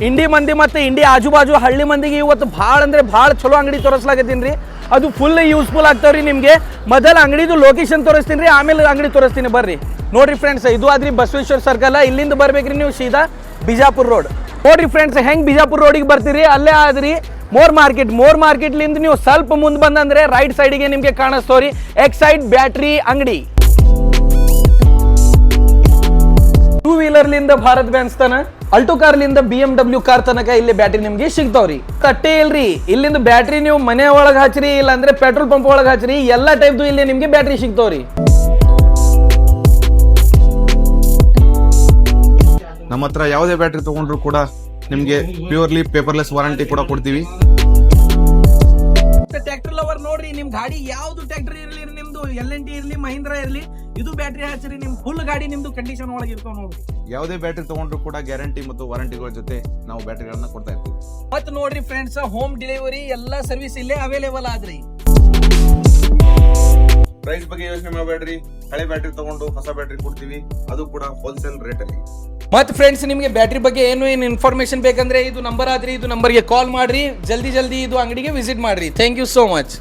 ಇಂಡಿ ಮಂದಿ ಮತ್ತು ಇಂಡಿ ಆಜು ಬಾಜು ಹಳ್ಳಿ ಮಂದಿಗೆ ಇವತ್ತು ಭಾಳ ಅಂದ್ರೆ ಭಾಳ ಚಲೋ ಅಂಗಡಿ ತೋರಿಸ್ಲಾಗತ್ತೀನಿ ರೀ. ಅದು ಫುಲ್ ಯೂಸ್ಫುಲ್ ಆಗ್ತಾವ್ರಿ ನಿಮಗೆ. ಮೊದಲು ಅಂಗಡಿದು ಲೊಕೇಶನ್ ತೋರಿಸ್ತೀನಿ ರೀ, ಆಮೇಲೆ ಅಂಗಡಿ ತೋರಿಸ್ತೀನಿ ಬರ್ರಿ. ನೋಡ್ರಿ ಫ್ರೆಂಡ್ಸ್, ಇದು ಆದ್ರಿ ಬಸವೇಶ್ವರ ಸರ್ಕಲ್. ಇಲ್ಲಿಂದ ಬರ್ಬೇಕ್ರಿ ನೀವು ಸೀದಾ ಬಿಜಾಪುರ ರೋಡ್. ನೋಡ್ರಿ ಫ್ರೆಂಡ್ಸ್, ಹೆಂಗೆ ಬಿಜಾಪುರ ರೋಡಿಗೆ ಬರ್ತೀರಿ ಅಲ್ಲೇ ಆದ್ರಿ ಮೋರ್ ಮಾರ್ಕೆಟ್ಲಿಂದ ನೀವು ಸ್ವಲ್ಪ ಮುಂದೆ ಬಂದಂದ್ರೆ ರೈಟ್ ಸೈಡಿಗೆ ನಿಮಗೆ ಕಾಣಿಸ್ತವ್ರಿ ಎಕ್ಸೈಡ್ ಬ್ಯಾಟ್ರಿ ಅಂಗಡಿ. 2 ವೀಲರ್ಲಿಂದ ಭಾರತ್ ಬ್ಯಾನ್ಸ್ ತನ, ಅಲ್ಟೋ ಕಾರ್ಲಿಂದ BMW ಕಾರ್ ತನಕ ಇಲ್ಲಿ ಬ್ಯಾಟ್ರಿ ನಿಮ್ಗೆ ಸಿಗ್ತಾವ್ರಿ. ತಟ್ಟೆ ಇಲ್ರಿ, ಇಲ್ಲಿಂದ ಬ್ಯಾಟ್ರಿ ನೀವು ಮನೆ ಒಳಗೆ ಹಚ್ಚ್ರಿ, ಇಲ್ಲ ಅಂದ್ರೆ ಪೆಟ್ರೋಲ್ ಪಂಪ್ ಒಳಗೆ ಹಚ್ಚ್ರಿ, ಎಲ್ಲಾ ಟೈಪ್ದು ಇಲ್ಲಿ ನಿಮ್ಗೆ ಬ್ಯಾಟ್ರಿ ಸಿಗ್ತಾವ್ರಿ. ನಮ್ಮ ಹತ್ರ ಯಾವುದೇ ಬ್ಯಾಟ್ರಿ ತಗೊಂಡ್ರು ಕೂಡ ನಿಮ್ಗೆ ಪ್ಯೂರ್ಲಿ ಪೇಪರ್ಲೆಸ್ ವಾರಂಟಿ ಕೂಡ ಕೊಡ್ತೀವಿ. ಟ್ರ್ಯಾಕ್ಟರ್ ಲವರ್ ನೋಡ್ರಿ, ನಿಮ್ ಗಾಡಿ ಯಾವ್ದು ಟ್ರ್ಯಾಕ್ಟರ್ ಇರ್ಲಿ, ನಿಮ್ದು LNT ಇರ್ಲಿ, ಮಹೀಂದ್ರ ಇರ್ಲಿ, ಇದು ಬ್ಯಾಟ್ರಿ ಹಚ್ಚ್ರಿ, ನಿಮ್ ಫುಲ್ ಗಾಡಿ ನಿಮ್ದು ಕಂಡೀಷನ್ ಒಳಗೆ ಇರ್ತಾವ ನೋಡ್ರಿ. ಯಾವುದೇ ಬ್ಯಾಟ್ರಿ ತಗೊಂಡ್ರು ಕೂಡ ಗ್ಯಾರಂಟಿ ಮತ್ತು ವಾರಂಟಿಗಳ ಜೊತೆ ನಾವು ಬ್ಯಾಟ್ರಿಗಳನ್ನ ಕೊಡ್ತಾ ಇರ್ತೀವಿ. ಮತ್ ನೋಡ್ರಿ ಫ್ರೆಂಡ್ಸ್, ಹೋಮ್ ಡೆಲಿವರಿ ಎಲ್ಲಾ ಸರ್ವಿಸ್ ಇಲ್ಲೇ ಅವೈಲೇಬಲ್ ಆದ್ರಿ. ಪ್ರೈಸ್ ಬಗ್ಗೆ ಯೋಚನೆ ಮಾಡಬೇಡ್ರಿ, ಹಳೆ ಬ್ಯಾಟ್ರಿ ತಗೊಂಡು ಹೊಸ ಬ್ಯಾಟ್ರಿ ಕೊಡ್ತೀವಿ, ಅದು ಕೂಡ ಹೋಲ್ಸೇಲ್ ರೇಟ್ ಅಲ್ಲಿ. ಮತ್ತೆ ಫ್ರೆಂಡ್ಸ್, ನಿಮಗೆ ಬ್ಯಾಟ್ರಿ ಬಗ್ಗೆ ಏನು ಇನ್ಫಾರ್ಮೇಶನ್ ಬೇಕಂದ್ರೆ ಇದು ನಂಬರ್ ಆದ್ರಿ, ಇದು ನಂಬರ್ಗೆ ಕಾಲ್ ಮಾಡ್ರಿ, ಜಲ್ದಿ ಇದು ಅಂಗಡಿಗೆ ವಿಸಿಟ್ ಮಾಡ್ರಿ. Thank you so much.